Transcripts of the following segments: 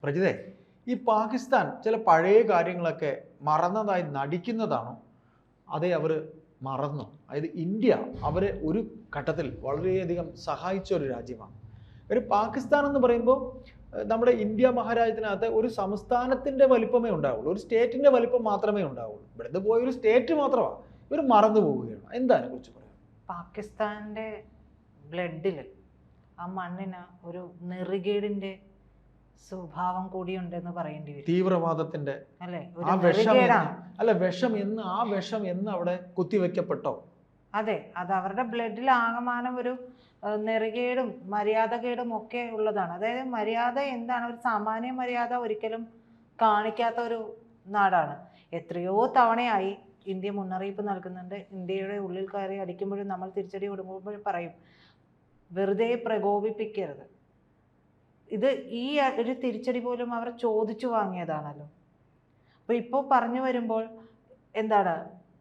പ്രജിതേ, ഈ പാകിസ്ഥാൻ ചില പഴയ കാര്യങ്ങളൊക്കെ മറന്നതായി നടിക്കുന്നതാണോ അതേ അവർ മറന്നു? അതായത് ഇന്ത്യ അവരെ ഒരു ഘട്ടത്തിൽ വളരെയധികം സഹായിച്ച ഒരു രാജ്യമാണ്. ഒരു പാകിസ്ഥാൻ എന്ന് പറയുമ്പോൾ നമ്മുടെ ഇന്ത്യ മഹാരാജ്യത്തിനകത്ത് ഒരു സംസ്ഥാനത്തിൻ്റെ വലിപ്പമേ ഉണ്ടാവുള്ളൂ, ഒരു സ്റ്റേറ്റിൻ്റെ വലിപ്പം മാത്രമേ ഉണ്ടാവുള്ളൂ. ഇവിടുന്ന് പോയ ഒരു സ്റ്റേറ്റ് മാത്രമാണ്, ഇവർ മറന്നു പോവുകയാണ്. എന്താ അതിനെക്കുറിച്ച് പറയാം? പാകിസ്ഥാൻ്റെ ബ്ലഡിൽ, ആ മണ്ണിന് ഒരു നെറികേടിൻ്റെ സ്വഭാവം കൂടിയുണ്ടെന്ന് പറയേണ്ടി വരും. തീവ്രവാദത്തിന്റെ അല്ലേ? ആ വിഷം എന്ന് അവിടെ കുത്തിവെക്കപ്പെട്ടോ? അതെ, അത് അവരുടെ ബ്ലഡിൽ ആകമാനം ഒരു നെറികേടും മര്യാദകേടും ഒക്കെ ഉള്ളതാണ്. അതായത് മര്യാദ എന്താണ്, ഒരു സാമാന്യ മര്യാദ ഒരിക്കലും കാണിക്കാത്ത ഒരു നാടാണ്. എത്രയോ തവണയായി ഇന്ത്യ മുന്നറിയിപ്പ് നൽകുന്നുണ്ട്. ഇന്ത്യയുടെ ഉള്ളിൽ കയറി അടിക്കുമ്പോഴും നമ്മൾ തിരിച്ചടി കൊടുക്കുമ്പോഴും പറയും, വെറുതെ പ്രകോപിപ്പിക്കരുത്. ഇത് ഈ ഒരു തിരിച്ചടി പോലും അവർ ചോദിച്ചു വാങ്ങിയതാണല്ലോ. അപ്പോൾ ഇപ്പോൾ പറഞ്ഞു വരുമ്പോൾ എന്താണ്,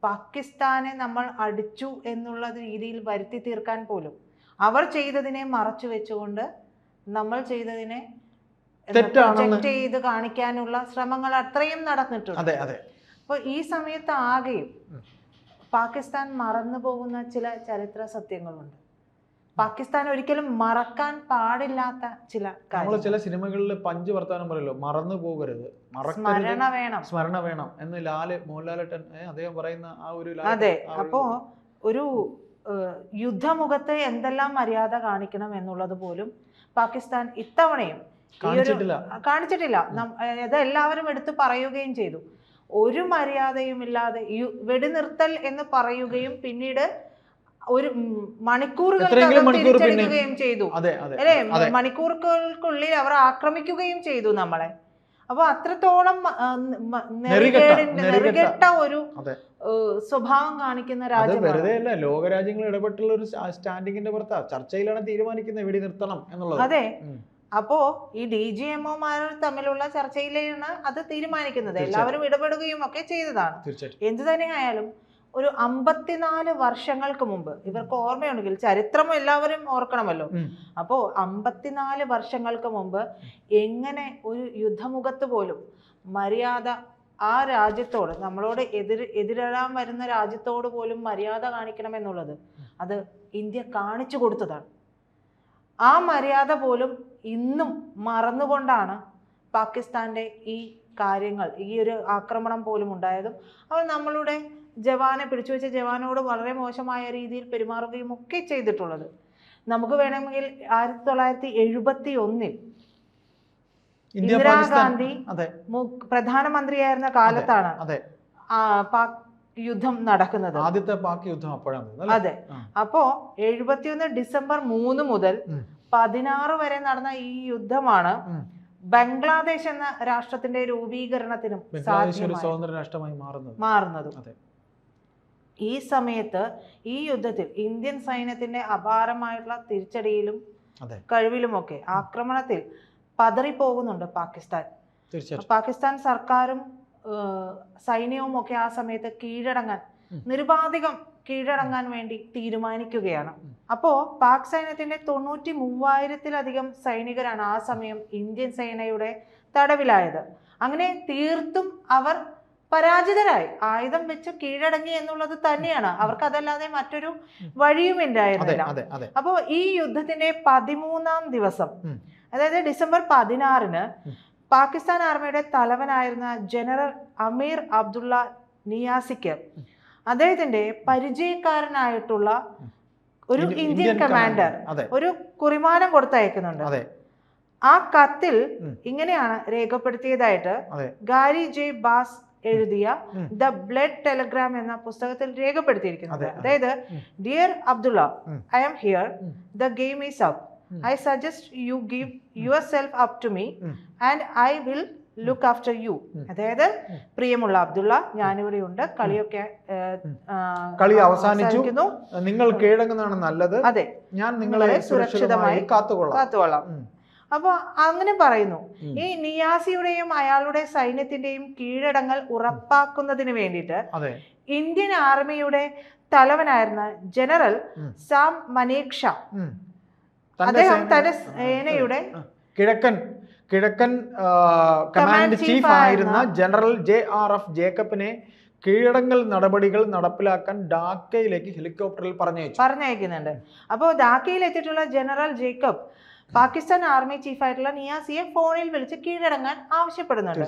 പാകിസ്ഥാനെ നമ്മൾ അടിച്ചു എന്നുള്ള രീതിയിൽ വരുത്തി തീർക്കാൻ പോലും അവർ ചെയ്തതിനെ മറച്ചു വെച്ചുകൊണ്ട് നമ്മൾ ചെയ്തതിനെ പ്രൊജക്റ്റ് ചെയ്ത് കാണിക്കാനുള്ള ശ്രമങ്ങൾ അത്രയും നടന്നിട്ടുണ്ട്. അപ്പോൾ ഈ സമയത്ത് ആകെയും പാകിസ്ഥാൻ മറന്നു പോകുന്ന ചില ചരിത്ര സത്യങ്ങളുണ്ട്. പാകിസ്ഥാൻ ഒരിക്കലും മറക്കാൻ പാടില്ലാത്ത ചില കാര്യങ്ങൾ. ചില സിനിമകളിൽ പഞ്ച് വർത്താനം പറയല്ലോ, മറന്നു പോകരുത്, സ്മരണ വേണം എന്ന് മോഹൻലാലേട്ടൻ അദ്ദേഹം പറയുന്ന ആ ഒരു. അതെ, അപ്പോ ഒരു യുദ്ധമുഖത്ത് എന്തെല്ലാം മര്യാദ കാണിക്കണം എന്നുള്ളത് പോലും പാകിസ്ഥാൻ ഇത്തവണയും കാണിച്ചിട്ടില്ല. അത് എല്ലാവരും എടുത്തു പറയുകയും ചെയ്തു. ഒരു മര്യാദയും ഇല്ലാതെ വെടിനിർത്തൽ എന്ന് പറയുകയും പിന്നീട് ഒരു മണിക്കൂറുകൾക്കകം തിരിച്ചടിക്കുകയും ചെയ്തു അല്ലെ? മണിക്കൂറുകൾക്കുള്ളിൽ അവർ ആക്രമിക്കുകയും ചെയ്തു നമ്മളെ. അപ്പൊ അത്രത്തോളം നെറികെട്ട ഒരു സ്വഭാവം കാണിക്കുന്ന രാജ്യം. വെറുതെ അല്ല, ലോകരാജ്യങ്ങൾ ഇടപെട്ടുള്ള ഒരു സ്റ്റാൻഡിങ്ങിന്റെ പുറത്താ, ചർച്ചയിലാണ് തീരുമാനിക്കുന്നത് വെടി നിർത്തണം എന്നുള്ളത്. അതെ, അപ്പോ ഈ DGMOമാർ തമ്മിലുള്ള ചർച്ചയിലാണ് അത് തീരുമാനിക്കുന്നത്. എല്ലാവരും ഇടപെടുകയും ഒക്കെ ചെയ്തതാണ്. എന്തു തന്നെയായാലും ഒരു 54 വർഷങ്ങൾക്ക് മുമ്പ്, ഇവർക്ക് ഓർമ്മയുണ്ടെങ്കിൽ ചരിത്രം എല്ലാവരും ഓർക്കണമല്ലോ. അപ്പോ 54 വർഷങ്ങൾക്ക് മുമ്പ് എങ്ങനെ ഒരു യുദ്ധമുഖത്ത് പോലും മര്യാദ, ആ രാജ്യത്തോട്, നമ്മളോട് എതിരിടാൻ വരുന്ന രാജ്യത്തോട് പോലും മര്യാദ കാണിക്കണമെന്നുള്ളത് അത് ഇന്ത്യ കാണിച്ചു കൊടുത്തതാണ്. ആ മര്യാദ പോലും ഇന്നും മറന്നുകൊണ്ടാണ് പാകിസ്ഥാന്റെ ഈ കാര്യങ്ങൾ, ഈ ഒരു ആക്രമണം പോലും ഉണ്ടായതും അവർ നമ്മളുടെ ജവാനെ, പിടിച്ചു വെച്ച ജവാനോട് വളരെ മോശമായ രീതിയിൽ പെരുമാറുകയും ഒക്കെ ചെയ്തിട്ടുള്ളത്. നമുക്ക് വേണമെങ്കിൽ 1971 ഇന്ദിരാഗാന്ധി പ്രധാനമന്ത്രിയായിരുന്ന കാലത്താണ് പാക് യുദ്ധം നടക്കുന്നത്. ആദ്യത്തെ പാക് യുദ്ധം അപ്പോഴാണ്. അതെ, അപ്പോ 71 ഡിസംബർ 3 മുതൽ 16 വരെ നടന്ന ഈ യുദ്ധമാണ് ബംഗ്ലാദേശ് എന്ന രാഷ്ട്രത്തിന്റെ രൂപീകരണത്തിനും മാറുന്നതും. ഈ സമയത്ത് ഈ യുദ്ധത്തിൽ ഇന്ത്യൻ സൈന്യത്തിന്റെ അപാരമായിട്ടുള്ള തിരിച്ചടിയിലും കഴിവിലുമൊക്കെ ആക്രമണത്തിൽ പതറിപ്പോകുന്നുണ്ട് പാകിസ്ഥാൻ. പാകിസ്ഥാൻ സർക്കാരും സൈന്യവും ഒക്കെ ആ സമയത്ത് നിരുപാധികം കീഴടങ്ങാൻ വേണ്ടി തീരുമാനിക്കുകയാണ്. അപ്പോ പാക് സൈന്യത്തിന്റെ 93,000-ലധികം സൈനികരാണ് ആ സമയം ഇന്ത്യൻ സേനയുടെ തടവിലായത്. അങ്ങനെ തീർത്തും അവർ പരാജിതരായി, ആയുധം വെച്ച് കീഴടങ്ങി എന്നുള്ളത് തന്നെയാണ്. അവർക്ക് അതല്ലാതെ മറ്റൊരു വഴിയും ഉണ്ടായിരുന്നില്ല. അപ്പോ ഈ യുദ്ധത്തിന്റെ 13-ാം ദിവസം, അതായത് ഡിസംബർ 16-ന് പാകിസ്ഥാൻ ആർമിയുടെ തലവനായിരുന്ന ജനറൽ അമീർ അബ്ദുള്ള നിയാസിക്ക് അദ്ദേഹത്തിന്റെ പരിചയക്കാരനായിട്ടുള്ള ഒരു ഇന്ത്യൻ കമാൻഡർ ഒരു കുറിമാനം കൊടുത്തയക്കുന്നുണ്ട്. ആ കത്തിൽ ഇങ്ങനെയാണ് രേഖപ്പെടുത്തിയതായിട്ട് ഗാരി ജെ ബാസ് എഴുതിയ ദ ബ്ലഡ് ടെലഗ്രാം എന്ന പുസ്തകത്തിൽ രേഖപ്പെടുത്തിയിരിക്കുന്നത്. അതായത്, dear Abdullah, I am here, the game is up. I suggest you give yourself up to me and I will look after you. അതായത്, പ്രിയമുള്ള അബ്ദുള്ള, ഞാനിവിടെ ഉണ്ട്, കളി അവസാനിച്ചു, നിങ്ങൾ കീഴടങ്ങുന്നതാണ് നല്ലത്, അതെ, ഞാൻ നിങ്ങളെ സുരക്ഷിതമായി കാത്തുകൊള്ളാം. അപ്പൊ അങ്ങനെ പറയുന്നു. ഈ നിയാസിയുടെയും അയാളുടെ സൈന്യത്തിന്റെയും കീഴടങ്ങൽ ഉറപ്പാക്കുന്നതിന് വേണ്ടിയിട്ട് ഇന്ത്യൻ ആർമിയുടെ തലവനായിരുന്ന ജനറൽ സാം മനേക്ഷ അദ്ദേഹം തന്റെ സേനയുടെ കിഴക്കൻ കമാൻഡ് ചീഫ് ആയിരുന്ന ജനറൽ JRF ജേക്കബിനെ കീഴടങ്ങൽ നടപടികൾ നടപ്പിലാക്കാൻ ഡാക്കയിലേക്ക് ഹെലികോപ്റ്ററിൽ പറഞ്ഞയക്കുന്നുണ്ട്. അപ്പോൾ ഡാക്കയിൽ എത്തിയിട്ടുള്ള ജനറൽ ജേക്കബ് പാകിസ്ഥാൻ ആർമി ചീഫായിട്ടുള്ള നിയാസിയെ ഫോണിൽ വിളിച്ച് കീഴടങ്ങാൻ ആവശ്യപ്പെടുന്നുണ്ട്.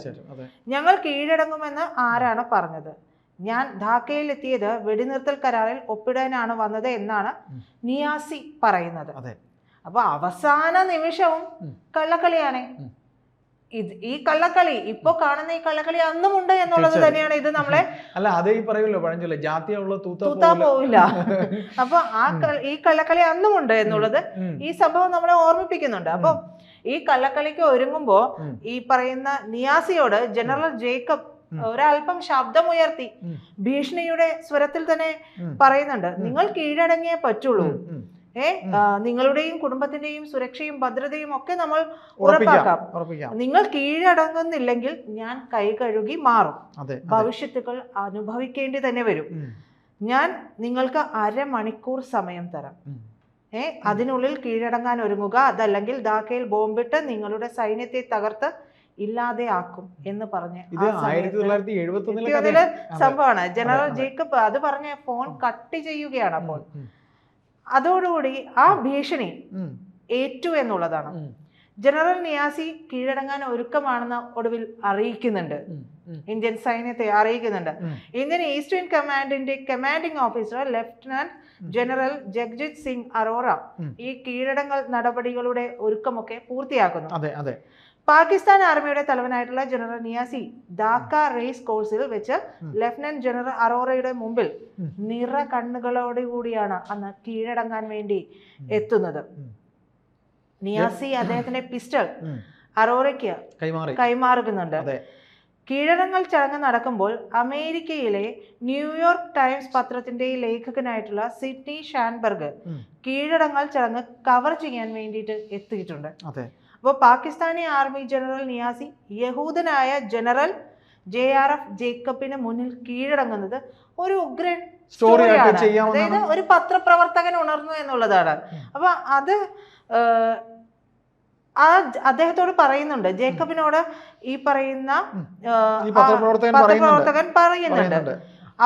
ഞങ്ങൾ കീഴടങ്ങുമെന്ന് ആരാണ് പറഞ്ഞത്? ഞാൻ ധാക്കയിൽ എത്തിയത് വെടിനിർത്തൽ കരാറിൽ ഒപ്പിടാനാണ് വന്നത് എന്നാണ് നിയാസി പറയുന്നത്. അപ്പൊ അവസാന നിമിഷവും കള്ളക്കളിയാണ്. ഈ കള്ളക്കളി ഇപ്പൊ കാണുന്ന ഈ കള്ളക്കളി അന്നുമുണ്ട് എന്നുള്ളത് തന്നെയാണ് ഇത് നമ്മളെ അല്ല അതേ പറയുമല്ലോ പഴഞ്ചൊല്ല ജാതിയുള്ള തൂത്താ പോവില്ല. അപ്പൊ ഈ കള്ളക്കളി അന്നുമുണ്ട് എന്നുള്ളത് ഈ സംഭവം നമ്മളെ ഓർമ്മിപ്പിക്കുന്നുണ്ട്. അപ്പൊ ഈ കള്ളക്കളിക്ക് ഒരുങ്ങുമ്പോ ഈ പറയുന്ന നിയാസിയോട് ജനറൽ ജേക്കബ് ഒരൽപ്പം ശബ്ദമുയർത്തി ഭീഷണിയുടെ സ്വരത്തിൽ തന്നെ പറയുന്നുണ്ട്, നിങ്ങൾ കീഴടങ്ങിയേ പറ്റുള്ളൂ, നിങ്ങളുടെയും കുടുംബത്തിന്റെയും സുരക്ഷയും ഭദ്രതയും ഒക്കെ നമ്മൾ ഉറപ്പാക്കാം. നിങ്ങൾ കീഴടങ്ങുന്നില്ലെങ്കിൽ ഞാൻ കൈ കഴുകി മാറും, ഭവിഷ്യത്തുകൾ അനുഭവിക്കേണ്ടി തന്നെ വരും. ഞാൻ നിങ്ങൾക്ക് 1/2 മണിക്കൂർ സമയം തരാം, അതിനുള്ളിൽ കീഴടങ്ങാൻ ഒരുങ്ങുക, അതല്ലെങ്കിൽ ധാക്കയിൽ ബോംബിട്ട് നിങ്ങളുടെ സൈന്യത്തെ തകർത്ത് ഇല്ലാതെയാക്കും എന്ന് പറഞ്ഞ് സംഭവമാണ്. ജനറൽ ജേക്കബ് അത് പറഞ്ഞ ഫോൺ കട്ട് ചെയ്യുകയാണ്. അപ്പോൾ അതോടുകൂടി ആ ഭീഷണി ഏറ്റു എന്നുള്ളതാണ്. ജനറൽ നിയാസി കീഴടങ്ങാൻ ഒരുക്കമാണെന്ന് ഒടുവിൽ അറിയിക്കുന്നുണ്ട്, ഇന്ത്യൻ സൈന്യത്തെ അറിയിക്കുന്നുണ്ട്. ഇന്ത്യൻ ഈസ്റ്റേൺ കമാൻഡിന്റെ commanding officer lieutenant general Jagjit Singh Arora ഈ കീഴടങ്ങൽ നടപടികളുടെ ഒരുക്കമൊക്കെ പൂർത്തിയാക്കുന്നു. പാകിസ്ഥാൻ ആർമിയുടെ തലവനായിട്ടുള്ള ജനറൽ നിയാസി ധാക്ക റേസ് കോഴ്സിൽ വെച്ച് ലഫ്റ്റനന്റ് ജനറൽ അറോറയുടെ മുമ്പിൽ നിറ കണ്ണുകളോടുകൂടിയാണ് അന്ന് കീഴടങ്ങാൻ വേണ്ടി എത്തുന്നത്. നിയാസി അദ്ദേഹത്തിന്റെ പിസ്റ്റൾ അറോറയ്ക്ക് കൈമാറുന്നുണ്ട്. കീഴടങ്ങൽ ചടങ്ങ് നടക്കുമ്പോൾ അമേരിക്കയിലെ ന്യൂയോർക്ക് ടൈംസ് പത്രത്തിന്റെ ലേഖകനായിട്ടുള്ള സിഡ്നി ഷാൻബർഗ് കീഴടങ്ങൽ ചടങ്ങ് കവർ ചെയ്യാൻ വേണ്ടിയിട്ട് എത്തിയിട്ടുണ്ട്. അപ്പോൾ പാകിസ്ഥാനി ആർമി ജനറൽ നിയാസി യഹൂദനായ ജനറൽ JRF ജേക്കബിന് മുന്നിൽ കീഴടങ്ങുന്നത് ഒരു ഉഗ്രൻ സ്റ്റോറിയാണ്. അതായത് ഒരു പത്രപ്രവർത്തകൻ ഉണർന്നു എന്നുള്ളതാണ്. അപ്പൊ അത് അദ്ദേഹത്തോട് പറയുന്നുണ്ട്, ജേക്കബിനോട് ഈ പറയുന്ന പത്രപ്രവർത്തകൻ പറയുന്നുണ്ട്.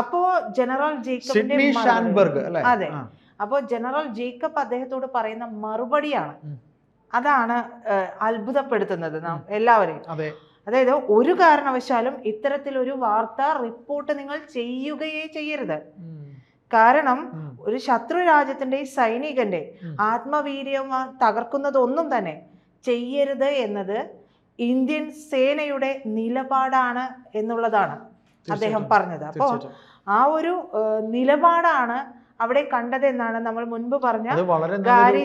അപ്പോ ജനറൽ ജേക്കബിന്റെ അതെ, അപ്പോ ജനറൽ ജേക്കബ് അദ്ദേഹത്തോട് പറയുന്ന മറുപടിയാണ് അതാണ് അത്ഭുതപ്പെടുത്തുന്നത് നാം എല്ലാവരെയും. അതായത് ഒരു കാരണവശാലും ഇത്തരത്തിലൊരു വാർത്താ റിപ്പോർട്ട് നിങ്ങൾ ചെയ്യുകയേ ചെയ്യരുത്. കാരണം ഒരു ശത്രു രാജ്യത്തിന്റെ സൈനികന്റെ ആത്മവീര്യം തകർക്കുന്നതൊന്നും തന്നെ ചെയ്യരുത് എന്നത് ഇന്ത്യൻ സേനയുടെ നിലപാടാണ് എന്നുള്ളതാണ് അദ്ദേഹം പറഞ്ഞത്. അപ്പോൾ ആ ഒരു നിലപാടാണ് അവിടെ കണ്ടതെന്നാണ് നമ്മൾ മുൻപ് പറഞ്ഞ ഗാരി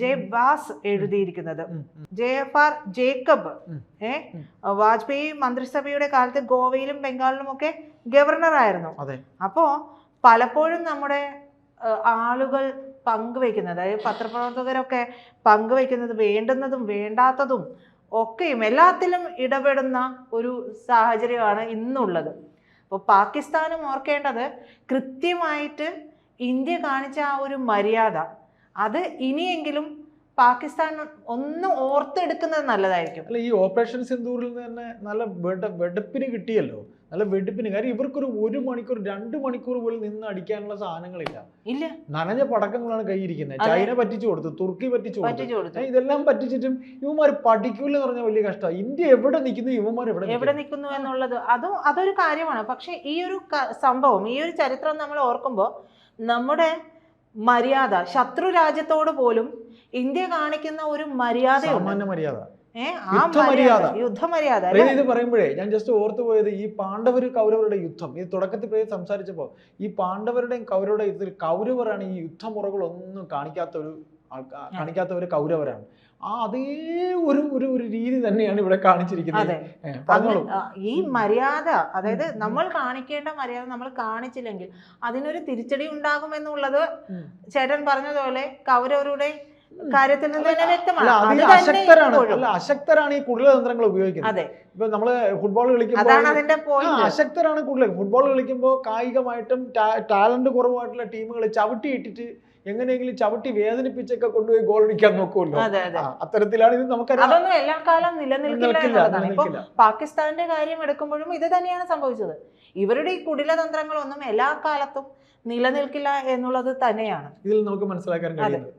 ജെ ബാസ് എഴുതിയിരിക്കുന്നത്. JFR ജേക്കബ് വാജ്പേയി മന്ത്രിസഭയുടെ കാലത്ത് ഗോവയിലും ബംഗാളിലും ഒക്കെ ഗവർണർ ആയിരുന്നു. അപ്പോ പലപ്പോഴും നമ്മുടെ ആളുകൾ പങ്കുവെക്കുന്നത്, അതായത് പത്രപ്രവർത്തകരൊക്കെ പങ്കുവെക്കുന്നത് വേണ്ടുന്നതും വേണ്ടാത്തതും ഒക്കെയും എല്ലാത്തിലും ഇടപെടുന്ന ഒരു സാഹചര്യമാണ് ഇന്നുള്ളത്. അപ്പോൾ പാകിസ്ഥാനും ഓർക്കേണ്ടത് കൃത്യമായിട്ട് ഇന്ത്യ കാണിച്ച ആ ഒരു മര്യാദ അത് ഇനിയെങ്കിലും പാകിസ്ഥാൻ ഒന്ന് ഓർത്തെടുക്കുന്നത് നല്ലതായിരിക്കും. അല്ല, ഈ ഓപ്പറേഷൻ സിന്ദൂറിൽ നിന്ന് തന്നെ നല്ല വെടുപ്പിന് കിട്ടിയല്ലോ, നല്ല വെടുപ്പിന്. കാര്യം ഇവർക്കൊരു 1 മണിക്കൂർ 2 മണിക്കൂർ പോലും നിന്ന് അടിക്കാനുള്ള സാധനങ്ങളില്ല. നനഞ്ഞ പടക്കങ്ങളാണ് കയ്യിരിക്കുന്നത്. ചൈന പറ്റിച്ചു കൊടുത്തു, തുർക്കി പറ്റിച്ചു കൊടുത്തു. ഇതെല്ലാം പറ്റിച്ചിട്ടും ഇവന്മാർ പഠിക്കൂലെന്ന് പറഞ്ഞാൽ വലിയ കഷ്ടമാണ്. ഇന്ത്യ എവിടെ നിൽക്കുന്നു, ഇവന്മാർ എവിടെ നിൽക്കുന്നു എന്നുള്ളത് അതൊരു കാര്യമാണ്. പക്ഷെ ഈ ഒരു സംഭവം, ഈ ഒരു ചരിത്രം നമ്മൾ ഓർക്കുമ്പോൾ നമ്മുടെ മര്യാദ, ശത്രു രാജ്യത്തോട് പോലും ഇന്ത്യ കാണിക്കുന്ന ഒരു മര്യാദയുണ്ട്, യുദ്ധമര്യാദ. ഇത് പറയുമ്പോഴേ ഞാൻ ജസ്റ്റ് ഓർത്തു പോയത് ഈ പാണ്ഡവർ കൗരവരുടെ യുദ്ധം, ഇത് തുടക്കത്തിൽ സംസാരിച്ചപ്പോൾ ഈ പാണ്ഡവരുടെയും കൗരവരുടെ യുദ്ധത്തിൽ കൗരവരാണ് ഈ യുദ്ധമുറകളൊന്നും കാണിക്കാത്തവര് കൗരവരാണ്. അതേ ഒരു രീതി തന്നെയാണ് ഇവിടെ കാണിച്ചിരിക്കുന്നത്. ഈ മര്യാദ, അതായത് നമ്മൾ കാണിക്കേണ്ട മര്യാദ നമ്മൾ കാണിച്ചില്ലെങ്കിൽ അതിനൊരു തിരിച്ചടി ഉണ്ടാകുമെന്നുള്ളത് ചേട്ടൻ പറഞ്ഞതുപോലെ കൗരവരുടെ കാര്യത്തിൽ നിന്ന് തന്നെ വ്യക്തമാണ്. അശക്തരാണ് ഈ കുടിലതന്ത്രങ്ങൾ ഉപയോഗിക്കുന്നത്. ഇപ്പൊ നമ്മള് ഫുട്ബോൾ കളിക്കുമ്പോൾ അശക്തരാണ് കൂടുതൽ. ഫുട്ബോൾ കളിക്കുമ്പോൾ കായികമായിട്ടും ടാലന്റ് കുറവായിട്ടുള്ള ടീമുകൾ ചവിട്ടി ഇട്ടിട്ട് എങ്ങനെയെങ്കിലും ചവിട്ടി വേദനിപ്പിച്ചൊക്കെ കൊണ്ടുപോയി ഗോൾ അടിക്കാൻ നോക്കുമല്ലോ. അതെ, അതെ. അത്തരത്തിലാണ് ഇത് നമുക്കറിയാം. അതൊന്നും എല്ലാ കാലം നിലനിൽക്കില്ല എന്നുള്ളതാണ്. ഇപ്പൊ നിലനിൽക്കില്ല. പാകിസ്ഥാന്റെ കാര്യം എടുക്കുമ്പോഴും ഇത് തന്നെയാണ് സംഭവിച്ചത്. ഇവരുടെ ഈ കുടിലതന്ത്രങ്ങളൊന്നും എല്ലാ കാലത്തും നിലനിൽക്കില്ല എന്നുള്ളത് തന്നെയാണ് ഇതിൽ നമുക്ക് മനസ്സിലാക്കാൻ കഴിയുന്നത്